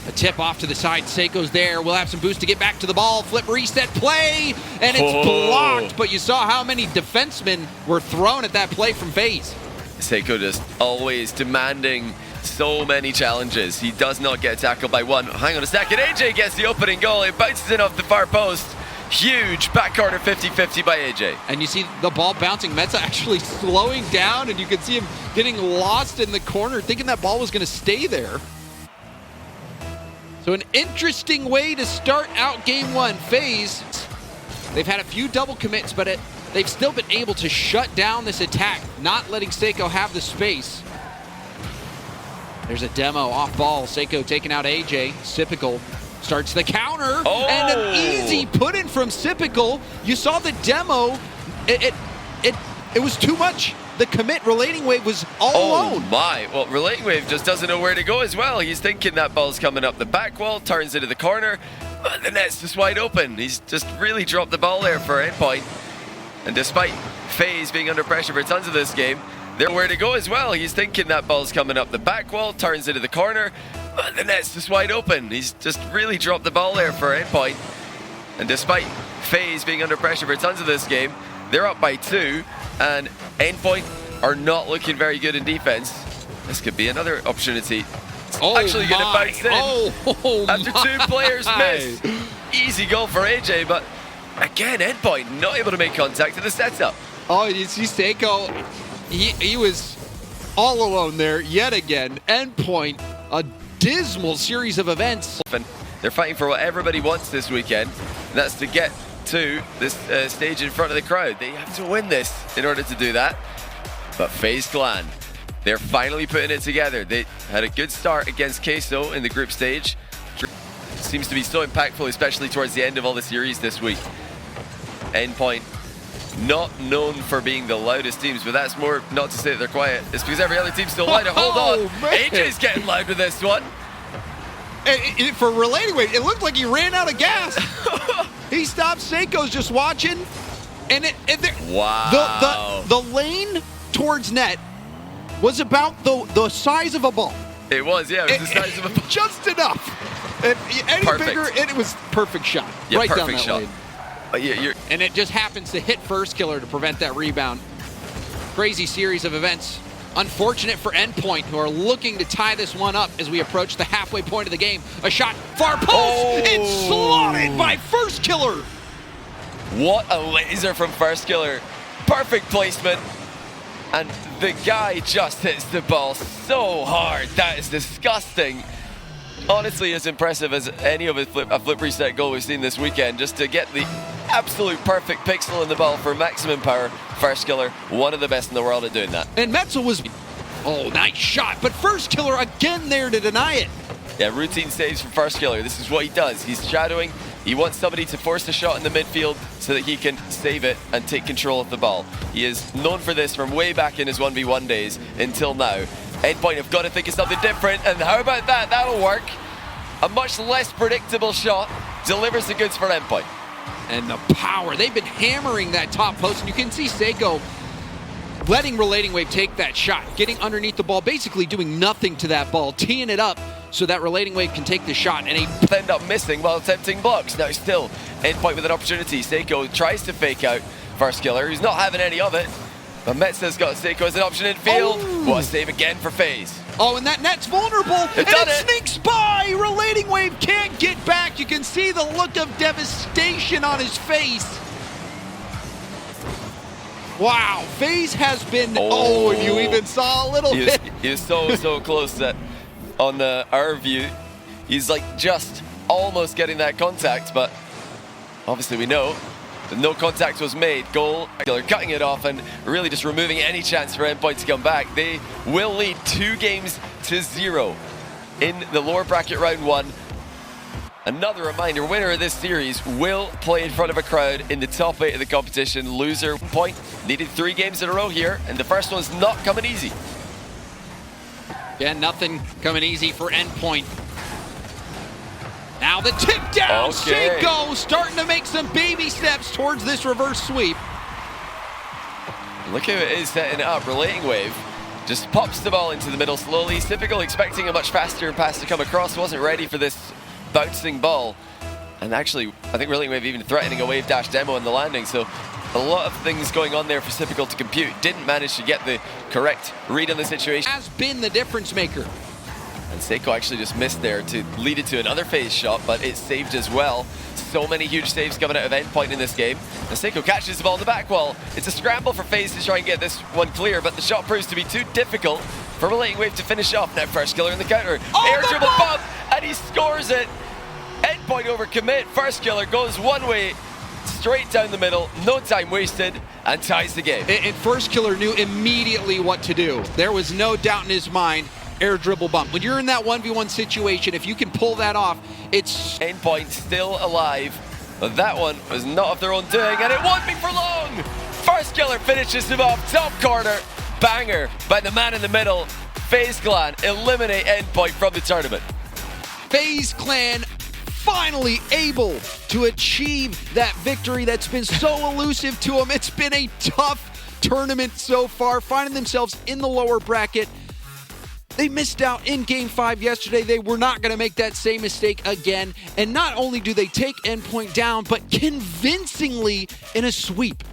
A tip off to the side. Seiko's there. We'll have some boost to get back to the ball. Flip, reset, play. And it's blocked. But you saw how many defensemen were thrown at that play from FaZe. Seiko just always demanding so many challenges. He does not get tackled by one. Hang on a second. AJ gets the opening goal. It bounces in off the far post. Huge back corner 50-50 by AJ. And you see the ball bouncing. Metza actually slowing down, and you can see him getting lost in the corner, thinking that ball was going to stay there. So an interesting way to start out game one. FaZe, they've had a few double commits, but they've still been able to shut down this attack, not letting Seiko have the space. There's a demo off ball. Seiko taking out AJ. Sipical starts the counter, and an easy put in from Sipical. You saw the demo. It was too much. The commit, Relating Wave was all alone. Oh my, well, Relating Wave just doesn't know where to go as well. He's thinking that ball's coming up the back wall, turns into the corner, but the net's just wide open. He's just really dropped the ball there for Endpoint. And despite FaZe being under pressure for tons of this game, they're where to go as well. He's thinking that ball's coming up the back wall, turns into the corner, but the net's just wide open. He's just really dropped the ball there for Endpoint. And despite FaZe being under pressure for tons of this game, they're up by 2, and Endpoint are not looking very good in defense. This could be another opportunity. It's actually going to bounce in after 2 players miss. Easy goal for AJ, but again, Endpoint not able to make contact in the setup. Oh, you see Seiko, he was all alone there yet again. Endpoint, a dismal series of events. They're fighting for what everybody wants this weekend, and that's to get to this stage in front of the crowd. They have to win this in order to do that. But FaZe Clan, they're finally putting it together. They had a good start against Queso in the group stage. Seems to be so impactful, especially towards the end of all the series this week. Endpoint, not known for being the loudest teams, but that's more not to say that they're quiet. It's because every other team's still loud. Hold on, AJ's getting loud with this one. For Relating Wave, it looked like he ran out of gas. He stopped. Seiko's just watching, and wow. The lane towards net was about the size of a ball. It was, yeah, it was the size of a ball. Just enough. And any bigger, it was perfect shot. Yeah, right perfect down that shot. lane. And it just happens to hit First Killer to prevent that rebound. Crazy series of events. Unfortunate for Endpoint, who are looking to tie this one up as we approach the halfway point of the game. A shot, far post, it's slotted by First Killer. What a laser from First Killer. Perfect placement. And the guy just hits the ball so hard. That is disgusting. Honestly, as impressive as any of a flip reset goal we've seen this weekend, just to get the absolute perfect pixel in the ball for maximum power. First Killer, one of the best in the world at doing that. And Metza was, nice shot, but First Killer again there to deny it. Yeah, routine saves from First Killer. This is what he does. He's shadowing. He wants somebody to force a shot in the midfield so that he can save it and take control of the ball. He is known for this from way back in his 1v1 days until now. Endpoint have got to think of something different, and how about that? That'll work. A much less predictable shot delivers the goods for Endpoint. And the power, they've been hammering that top post, and you can see Seiko letting Relating Wave take that shot, getting underneath the ball, basically doing nothing to that ball, teeing it up so that Relating Wave can take the shot. And they end up missing while attempting blocks. Now still, Endpoint with an opportunity. Seiko tries to fake out First Killer. He's not having any of it. But Metza's got Seiko as an option in field. What a save again for FaZe. And that net's vulnerable, and it sneaks by. Relating Wave can't get back. You can see the look of devastation on his face. Wow, FaZe has been, and you even saw a little bit. He was so close that on our view, he's like just almost getting that contact, but obviously we know that no contact was made. Goal, Killer cutting it off and really just removing any chance for Endpoint to come back. They will lead 2-0 in the lower bracket round 1. Another reminder, winner of this series will play in front of a crowd in the top 8 of the competition. Loser point needed 3 games in a row here, and the first one's not coming easy. Yeah, nothing coming easy for Endpoint. Now the tip down, Seiko starting to make some baby steps towards this reverse sweep. Look how it is setting up. Relating Wave just pops the ball into the middle slowly. Typical, expecting a much faster pass to come across. Wasn't ready for this bouncing ball. And actually, I think Brilliant Wave even threatening a wave dash demo in the landing. So a lot of things going on there for Typical to compute. Didn't manage to get the correct read on the situation. Has been the difference maker. And Seiko actually just missed there to lead it to another FaZe shot, but it's saved as well. So many huge saves coming out of Endpoint in this game. And Seiko catches the ball in the back wall. It's a scramble for FaZe to try and get this one clear, but the shot proves to be too difficult for Brilliant Wave to finish off. Now first killer in the counter. Air dribble bump, and he scores it. Endpoint over commit. First killer goes one way, straight down the middle, no time wasted, and ties the game. And First Killer knew immediately what to do. There was no doubt in his mind. Air dribble bump. When you're in that 1v1 situation, if you can pull that off, it's... Endpoint still alive, but that one was not of their own doing, and it won't be for long. First killer finishes him off, top corner, banger by the man in the middle. FaZe Clan eliminate Endpoint from the tournament. FaZe Clan finally able to achieve that victory that's been so elusive to them. It's been a tough tournament so far, finding themselves in the lower bracket. They missed out in Game 5 yesterday. They were not going to make that same mistake again. And not only do they take Endpoint down, but convincingly in a sweep.